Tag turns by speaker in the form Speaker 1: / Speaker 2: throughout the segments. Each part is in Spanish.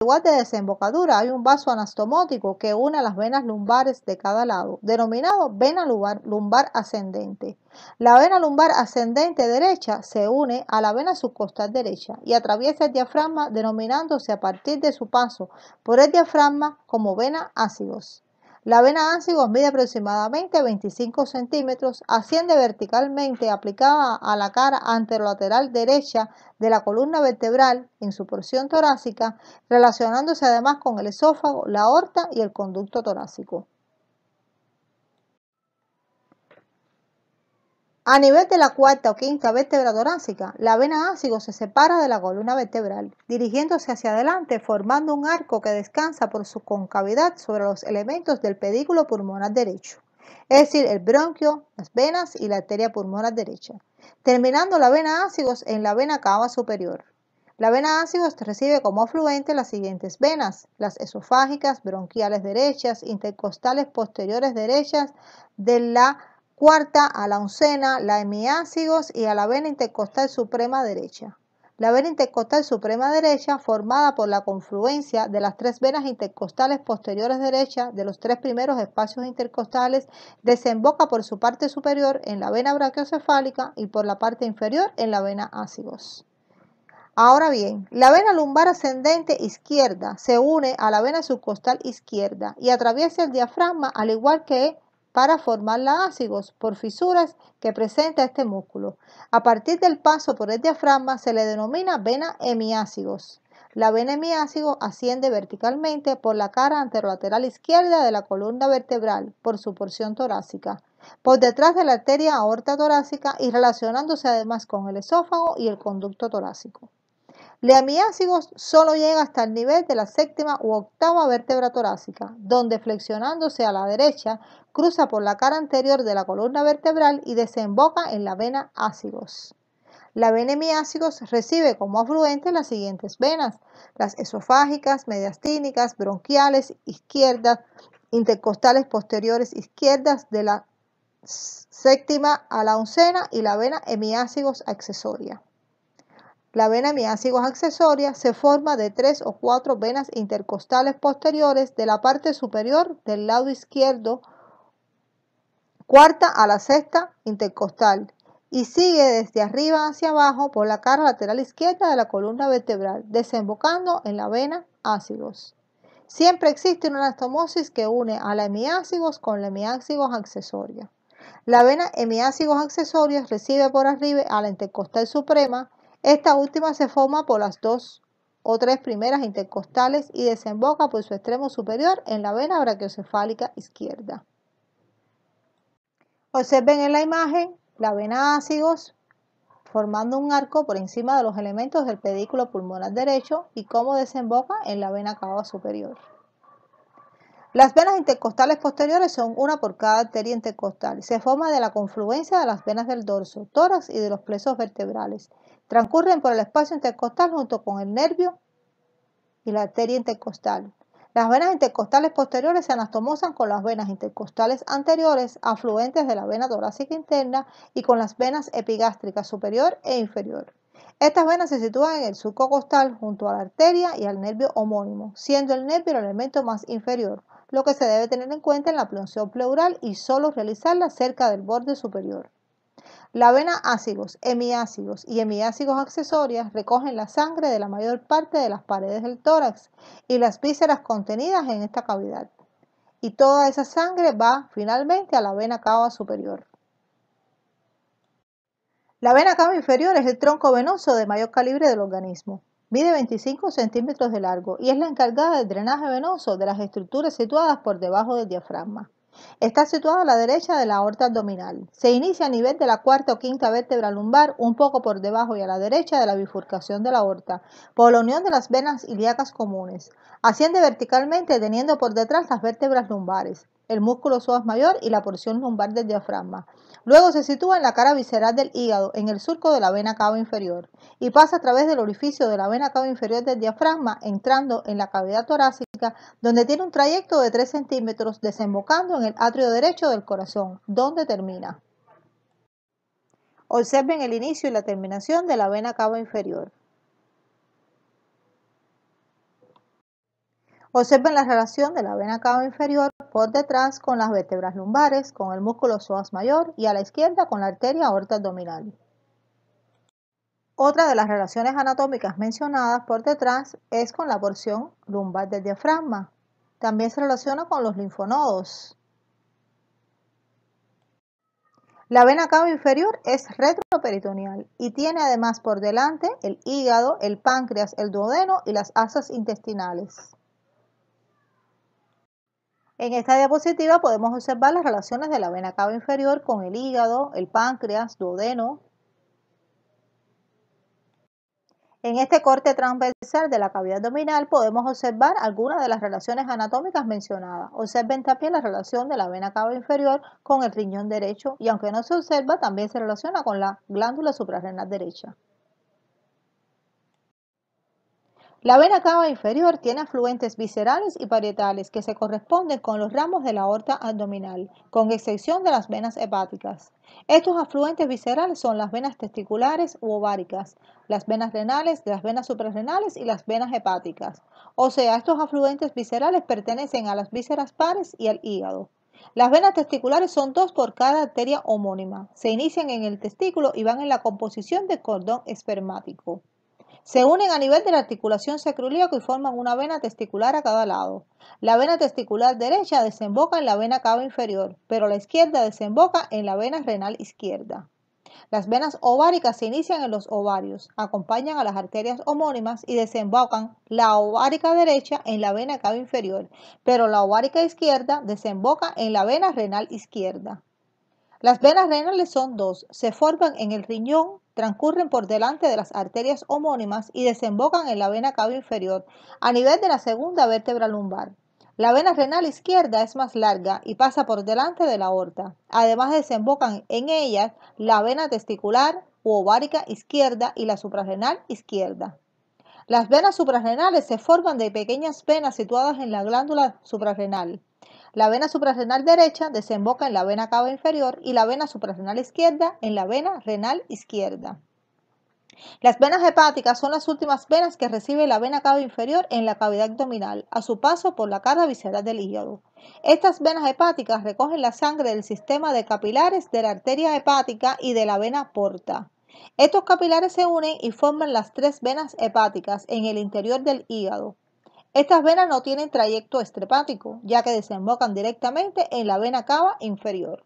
Speaker 1: lugar de desembocadura hay un vaso anastomótico que une las venas lumbares de cada lado, denominado vena lumbar ascendente. La vena lumbar ascendente derecha se une a la vena subcostal derecha y atraviesa el diafragma, denominándose a partir de su paso por el diafragma como vena ácigos. La vena ácigos mide aproximadamente 25 centímetros, asciende verticalmente aplicada a la cara anterolateral derecha de la columna vertebral en su porción torácica, relacionándose además con el esófago, la aorta y el conducto torácico. A nivel de la cuarta o quinta vértebra torácica, la vena ácigo se separa de la columna vertebral, dirigiéndose hacia adelante formando un arco que descansa por su concavidad sobre los elementos del pedículo pulmonar derecho, es decir, el bronquio, las venas y la arteria pulmonar derecha, terminando la vena ácigos en la vena cava superior. La vena ácigos recibe como afluente las siguientes venas: las esofágicas, bronquiales derechas, intercostales posteriores derechas, de la cuarta a la oncena, la hemiácigos y a la vena intercostal suprema derecha. La vena intercostal suprema derecha, formada por la confluencia de las tres venas intercostales posteriores derechas de los tres primeros espacios intercostales, desemboca por su parte superior en la vena brachiocefálica y por la parte inferior en la vena ácigos. Ahora bien, la vena lumbar ascendente izquierda se une a la vena subcostal izquierda y atraviesa el diafragma, al igual que para formar la ácigos por fisuras que presenta este músculo. A partir del paso por el diafragma se le denomina vena hemiácigos. La vena hemiácigos asciende verticalmente por la cara anterolateral izquierda de la columna vertebral por su porción torácica, por detrás de la arteria aorta torácica y relacionándose además con el esófago y el conducto torácico. La hemiácigos solo llega hasta el nivel de la séptima u octava vértebra torácica, donde flexionándose a la derecha cruza por la cara anterior de la columna vertebral y desemboca en la vena ácigos. La vena hemiácigos recibe como afluente las siguientes venas: las esofágicas, mediastínicas, bronquiales izquierdas, intercostales posteriores izquierdas de la séptima a la oncena y la vena hemiácigos accesoria. La vena hemiácigos accesoria se forma de 3 o 4 venas intercostales posteriores de la parte superior del lado izquierdo, cuarta a la sexta intercostal, y sigue desde arriba hacia abajo por la cara lateral izquierda de la columna vertebral, desembocando en la vena ácigos. Siempre existe una anastomosis que une a la hemiácigos con la hemiácigos accesoria. La vena hemiácigos accesoria recibe por arriba a la intercostal suprema. Esta última se forma por las 2 o 3 primeras intercostales y desemboca por su extremo superior en la vena brachiocefálica izquierda. Observen en la imagen la vena ácigos formando un arco por encima de los elementos del pedículo pulmonar derecho y cómo desemboca en la vena cava superior. Las venas intercostales posteriores son una por cada arteria intercostal. Se forma de la confluencia de las venas del dorso, tórax y de los plexos vertebrales. Transcurren por el espacio intercostal junto con el nervio y la arteria intercostal. Las venas intercostales posteriores se anastomosan con las venas intercostales anteriores, afluentes de la vena torácica interna, y con las venas epigástricas superior e inferior. Estas venas se sitúan en el surco costal junto a la arteria y al nervio homónimo, siendo el nervio el elemento más inferior, lo que se debe tener en cuenta en la punción pleural y solo realizarla cerca del borde superior. La vena ácigos, hemiácigos y hemiácigos accesorias recogen la sangre de la mayor parte de las paredes del tórax y las vísceras contenidas en esta cavidad, y toda esa sangre va finalmente a la vena cava superior. La vena cava inferior es el tronco venoso de mayor calibre del organismo. Mide 25 centímetros de largo y es la encargada del drenaje venoso de las estructuras situadas por debajo del diafragma. Está situada a la derecha de la aorta abdominal. Se inicia a nivel de la cuarta o quinta vértebra lumbar, un poco por debajo y a la derecha de la bifurcación de la aorta, por la unión de las venas ilíacas comunes. Asciende verticalmente teniendo por detrás las vértebras lumbares, el músculo psoas mayor y la porción lumbar del diafragma. Luego se sitúa en la cara visceral del hígado, en el surco de la vena cava inferior, y pasa a través del orificio de la vena cava inferior del diafragma, entrando en la cavidad torácica, donde tiene un trayecto de 3 centímetros, desembocando en el atrio derecho del corazón, donde termina. Observen el inicio y la terminación de la vena cava inferior. Observen la relación de la vena cava inferior por detrás con las vértebras lumbares, con el músculo psoas mayor y a la izquierda con la arteria aorta abdominal. Otra de las relaciones anatómicas mencionadas por detrás es con la porción lumbar del diafragma. También se relaciona con los linfonodos. La vena cava inferior es retroperitoneal y tiene además por delante el hígado, el páncreas, el duodeno y las asas intestinales. En esta diapositiva podemos observar las relaciones de la vena cava inferior con el hígado, el páncreas, duodeno. En este corte transversal de la cavidad abdominal podemos observar algunas de las relaciones anatómicas mencionadas. Observen también la relación de la vena cava inferior con el riñón derecho y aunque no se observa, también se relaciona con la glándula suprarrenal derecha. La vena cava inferior tiene afluentes viscerales y parietales que se corresponden con los ramos de la aorta abdominal, con excepción de las venas hepáticas. Estos afluentes viscerales son las venas testiculares u ováricas, las venas renales, las venas suprarrenales y las venas hepáticas. O sea, estos afluentes viscerales pertenecen a las vísceras pares y al hígado. Las venas testiculares son dos por cada arteria homónima. Se inician en el testículo y van en la composición del cordón espermático. Se unen a nivel de la articulación sacroiliaca y forman una vena testicular a cada lado. La vena testicular derecha desemboca en la vena cava inferior, pero la izquierda desemboca en la vena renal izquierda. Las venas ováricas se inician en los ovarios, acompañan a las arterias homónimas y desembocan la ovárica derecha en la vena cava inferior, pero la ovárica izquierda desemboca en la vena renal izquierda. Las venas renales son dos, se forman en el riñón, transcurren por delante de las arterias homónimas y desembocan en la vena cava inferior, a nivel de la segunda vértebra lumbar. La vena renal izquierda es más larga y pasa por delante de la aorta. Además desembocan en ella la vena testicular u ovárica izquierda y la suprarrenal izquierda. Las venas suprarrenales se forman de pequeñas venas situadas en la glándula suprarrenal. La vena suprarrenal derecha desemboca en la vena cava inferior y la vena suprarrenal izquierda en la vena renal izquierda. Las venas hepáticas son las últimas venas que recibe la vena cava inferior en la cavidad abdominal, a su paso por la cara visceral del hígado. Estas venas hepáticas recogen la sangre del sistema de capilares de la arteria hepática y de la vena porta. Estos capilares se unen y forman las tres venas hepáticas en el interior del hígado. Estas venas no tienen trayecto extrahepático, ya que desembocan directamente en la vena cava inferior.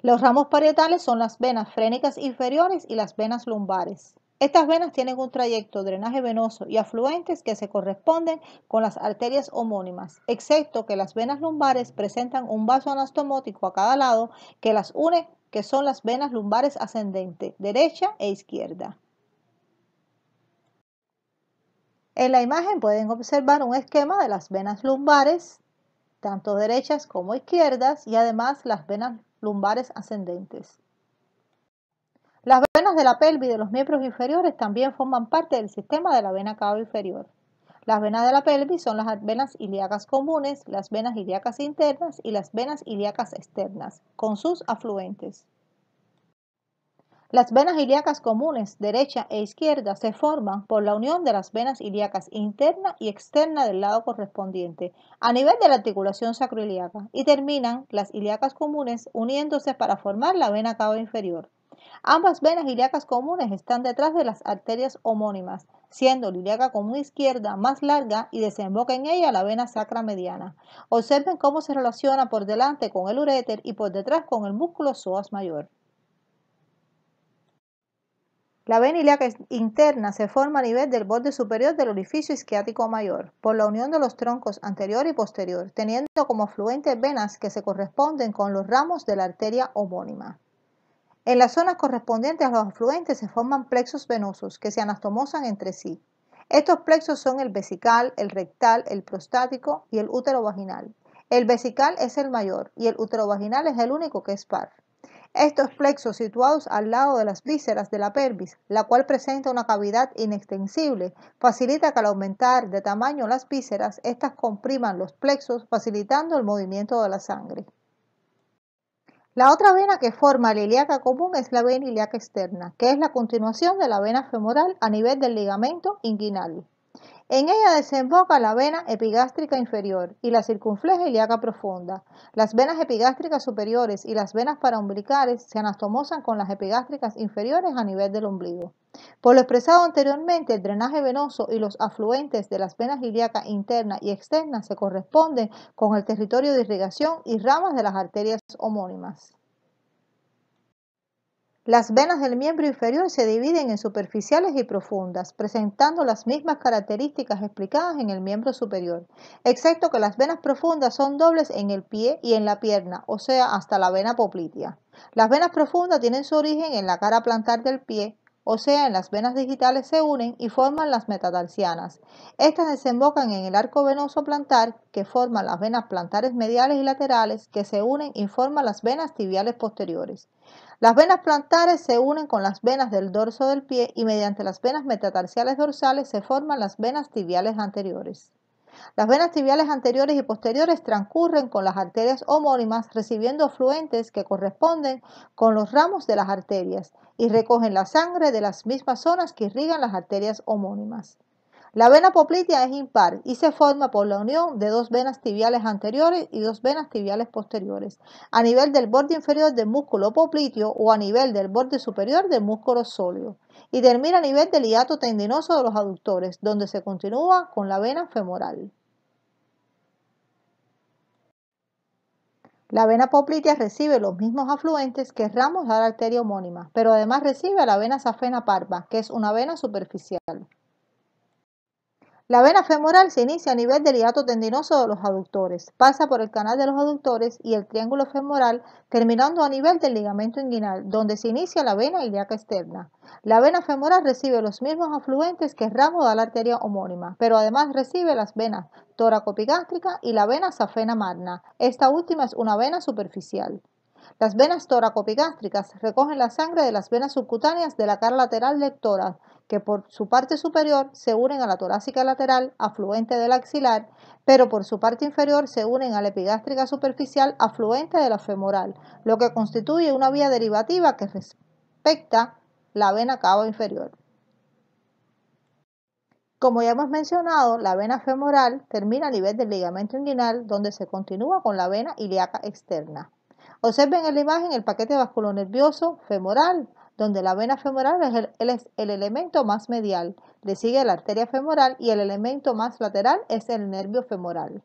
Speaker 1: Los ramos parietales son las venas frénicas inferiores y las venas lumbares. Estas venas tienen un trayecto de drenaje venoso y afluentes que se corresponden con las arterias homónimas, excepto que las venas lumbares presentan un vaso anastomótico a cada lado que las une, que son las venas lumbares ascendente, derecha e izquierda. En la imagen pueden observar un esquema de las venas lumbares, tanto derechas como izquierdas, y además las venas lumbares ascendentes. Las venas de la pelvis y de los miembros inferiores también forman parte del sistema de la vena cava inferior. Las venas de la pelvis son las venas ilíacas comunes, las venas ilíacas internas y las venas ilíacas externas, con sus afluentes. Las venas ilíacas comunes, derecha e izquierda, se forman por la unión de las venas ilíacas interna y externa del lado correspondiente, a nivel de la articulación sacroiliaca, y terminan las ilíacas comunes uniéndose para formar la vena cava inferior. Ambas venas ilíacas comunes están detrás de las arterias homónimas, siendo la ilíaca común izquierda más larga y desemboca en ella la vena sacra mediana. Observen cómo se relaciona por delante con el uréter y por detrás con el músculo psoas mayor. La vena ilíaca interna se forma a nivel del borde superior del orificio isquiático mayor, por la unión de los troncos anterior y posterior, teniendo como afluentes venas que se corresponden con los ramos de la arteria homónima. En las zonas correspondientes a los afluentes se forman plexos venosos que se anastomosan entre sí. Estos plexos son el vesical, el rectal, el prostático y el útero vaginal. El vesical es el mayor y el útero vaginal es el único que es par. Estos plexos situados al lado de las vísceras de la pelvis, la cual presenta una cavidad inextensible, facilita que al aumentar de tamaño las vísceras, éstas compriman los plexos, facilitando el movimiento de la sangre. La otra vena que forma la ilíaca común es la vena ilíaca externa, que es la continuación de la vena femoral a nivel del ligamento inguinal. En ella desemboca la vena epigástrica inferior y la circunfleja ilíaca profunda. Las venas epigástricas superiores y las venas paraumbilicales se anastomosan con las epigástricas inferiores a nivel del ombligo. Por lo expresado anteriormente, el drenaje venoso y los afluentes de las venas ilíacas interna y externa se corresponden con el territorio de irrigación y ramas de las arterias homónimas. Las venas del miembro inferior se dividen en superficiales y profundas, presentando las mismas características explicadas en el miembro superior, excepto que las venas profundas son dobles en el pie y en la pierna, o sea, hasta la vena poplitea. Las venas profundas tienen su origen en la cara plantar del pie, o sea, en las venas digitales se unen y forman las metatarsianas. Estas desembocan en el arco venoso plantar, que forman las venas plantares mediales y laterales, que se unen y forman las venas tibiales posteriores. Las venas plantares se unen con las venas del dorso del pie y mediante las venas metatarsiales dorsales se forman las venas tibiales anteriores. Las venas tibiales anteriores y posteriores transcurren con las arterias homónimas recibiendo afluentes que corresponden con los ramos de las arterias y recogen la sangre de las mismas zonas que irrigan las arterias homónimas. La vena poplitea es impar y se forma por la unión de dos venas tibiales anteriores y dos venas tibiales posteriores, a nivel del borde inferior del músculo popliteo o a nivel del borde superior del músculo sóleo, y termina a nivel del hiato tendinoso de los aductores, donde se continúa con la vena femoral. La vena poplitea recibe los mismos afluentes que ramos de la arteria homónima, pero además recibe a la vena safena parva, que es una vena superficial. La vena femoral se inicia a nivel del hiato tendinoso de los aductores, pasa por el canal de los aductores y el triángulo femoral, terminando a nivel del ligamento inguinal, donde se inicia la vena ilíaca externa. La vena femoral recibe los mismos afluentes que el ramo de la arteria homónima, pero además recibe las venas toracoepigástrica y la vena safena magna. Esta última es una vena superficial. Las venas toracoepigástricas recogen la sangre de las venas subcutáneas de la cara lateral del tórax, que por su parte superior se unen a la torácica lateral, afluente del axilar, pero por su parte inferior se unen a la epigástrica superficial, afluente de la femoral, lo que constituye una vía derivativa que respecta la vena cava inferior. Como ya hemos mencionado, la vena femoral termina a nivel del ligamento inguinal, donde se continúa con la vena ilíaca externa. Observen en la imagen el paquete vasculonervioso femoral, donde la vena femoral es el elemento más medial, le sigue la arteria femoral y el elemento más lateral es el nervio femoral.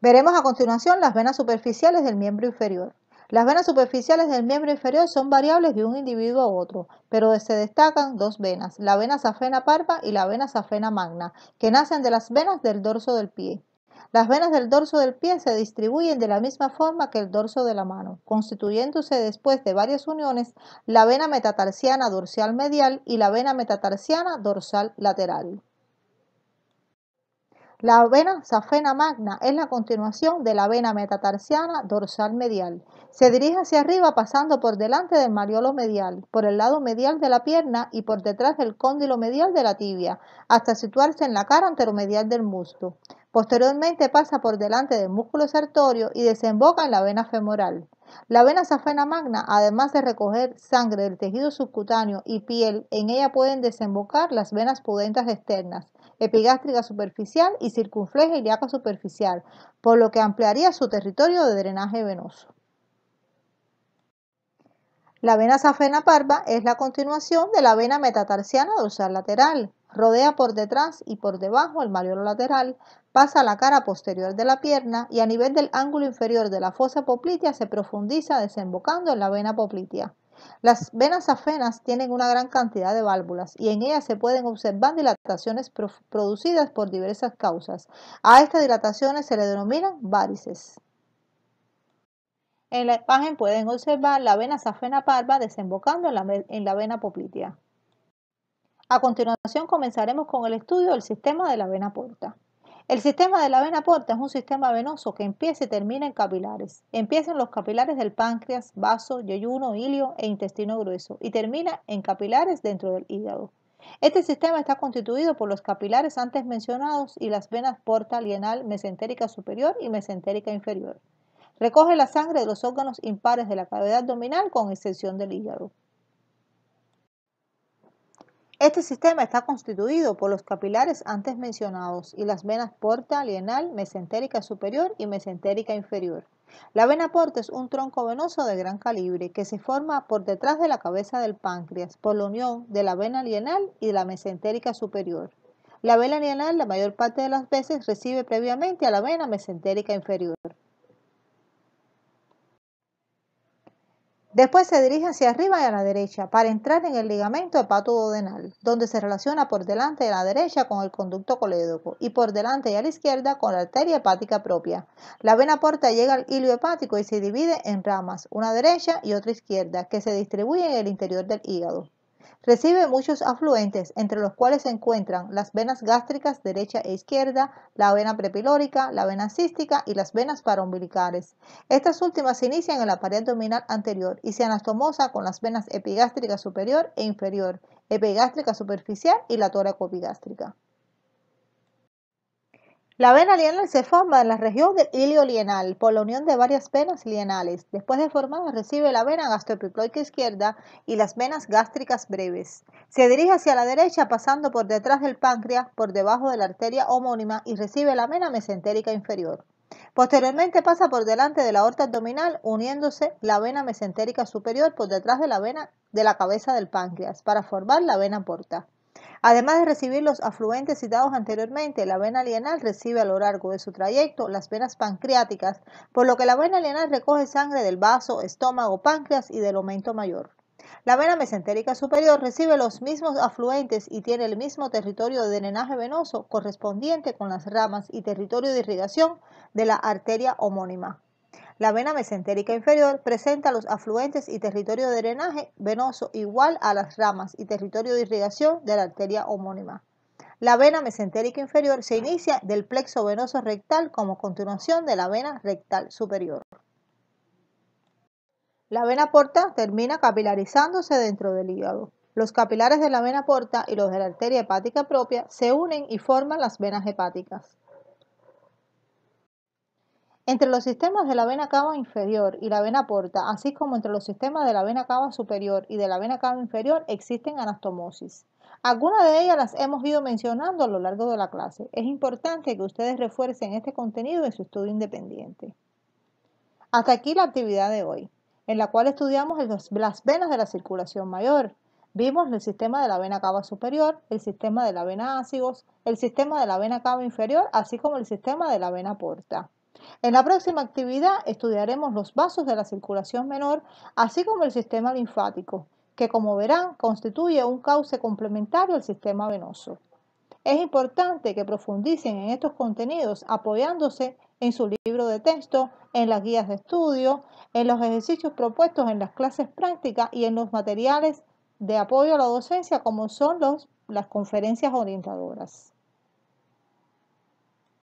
Speaker 1: Veremos a continuación las venas superficiales del miembro inferior. Las venas superficiales del miembro inferior son variables de un individuo a otro, pero se destacan dos venas, la vena safena parva y la vena safena magna, que nacen de las venas del dorso del pie. Las venas del dorso del pie se distribuyen de la misma forma que el dorso de la mano, constituyéndose después de varias uniones la vena metatarsiana dorsal medial y la vena metatarsiana dorsal lateral. La vena safena magna es la continuación de la vena metatarsiana dorsal medial. Se dirige hacia arriba pasando por delante del mariolo medial, por el lado medial de la pierna y por detrás del cóndilo medial de la tibia, hasta situarse en la cara anteromedial del muslo. Posteriormente pasa por delante del músculo sertorio y desemboca en la vena femoral. La vena safena magna, además de recoger sangre del tejido subcutáneo y piel, en ella pueden desembocar las venas pudentas externas, epigástrica superficial y circunfleja ilíaca superficial, por lo que ampliaría su territorio de drenaje venoso. La vena safena parva es la continuación de la vena metatarsiana dorsal lateral. Rodea por detrás y por debajo el mariolo lateral, pasa a la cara posterior de la pierna y a nivel del ángulo inferior de la fosa poplitea se profundiza desembocando en la vena poplitea. Las venas safenas tienen una gran cantidad de válvulas y en ellas se pueden observar dilataciones producidas por diversas causas. A estas dilataciones se le denominan varices. En la imagen pueden observar la vena safena parva desembocando en la vena poplitea. A continuación comenzaremos con el estudio del sistema de la vena porta. El sistema de la vena porta es un sistema venoso que empieza y termina en capilares. Empieza en los capilares del páncreas, vaso, yeyuno, ilio e intestino grueso y termina en capilares dentro del hígado. Este sistema está constituido por los capilares antes mencionados y las venas porta, lienal, mesentérica superior y mesentérica inferior. Recoge la sangre de los órganos impares de la cavidad abdominal con excepción del hígado. Este sistema está constituido por los capilares antes mencionados y las venas porta, lienal, mesentérica superior y mesentérica inferior. La vena porta es un tronco venoso de gran calibre que se forma por detrás de la cabeza del páncreas por la unión de la vena lienal y de la mesentérica superior. La vena lienal la mayor parte de las veces recibe previamente a la vena mesentérica inferior. Después se dirige hacia arriba y a la derecha para entrar en el ligamento hepatoduodenal, donde se relaciona por delante de la derecha con el conducto colédoco y por delante y a la izquierda con la arteria hepática propia. La vena porta llega al hilo hepático y se divide en ramas, una derecha y otra izquierda, que se distribuyen en el interior del hígado. Recibe muchos afluentes, entre los cuales se encuentran las venas gástricas derecha e izquierda, la vena prepilórica, la vena cística y las venas paraumbilicales. Estas últimas se inician en la pared abdominal anterior y se anastomosan con las venas epigástrica superior e inferior, epigástrica superficial y la tóraco-epigástrica. La vena lienal se forma en la región del ilio lienal por la unión de varias venas lienales. Después de formada recibe la vena gastroepiploica izquierda y las venas gástricas breves. Se dirige hacia la derecha pasando por detrás del páncreas, por debajo de la arteria homónima y recibe la vena mesentérica inferior. Posteriormente pasa por delante de la aorta abdominal uniéndose la vena mesentérica superior por detrás de la vena de la cabeza del páncreas para formar la vena porta. Además de recibir los afluentes citados anteriormente, la vena lienal recibe a lo largo de su trayecto las venas pancreáticas, por lo que la vena lienal recoge sangre del vaso, estómago, páncreas y del aumento mayor. La vena mesentérica superior recibe los mismos afluentes y tiene el mismo territorio de drenaje venoso correspondiente con las ramas y territorio de irrigación de la arteria homónima. La vena mesentérica inferior presenta los afluentes y territorio de drenaje venoso igual a las ramas y territorio de irrigación de la arteria homónima. La vena mesentérica inferior se inicia del plexo venoso rectal como continuación de la vena rectal superior. La vena porta termina capilarizándose dentro del hígado. Los capilares de la vena porta y los de la arteria hepática propia se unen y forman las venas hepáticas. Entre los sistemas de la vena cava inferior y la vena porta, así como entre los sistemas de la vena cava superior y de la vena cava inferior, existen anastomosis. Algunas de ellas las hemos ido mencionando a lo largo de la clase. Es importante que ustedes refuercen este contenido en su estudio independiente. Hasta aquí la actividad de hoy, en la cual estudiamos las venas de la circulación mayor. Vimos el sistema de la vena cava superior, el sistema de la vena ácigos, el sistema de la vena cava inferior, así como el sistema de la vena porta. En la próxima actividad estudiaremos los vasos de la circulación menor, así como el sistema linfático, que como verán constituye un cauce complementario al sistema venoso. Es importante que profundicen en estos contenidos apoyándose en su libro de texto, en las guías de estudio, en los ejercicios propuestos en las clases prácticas y en los materiales de apoyo a la docencia como son las conferencias orientadoras.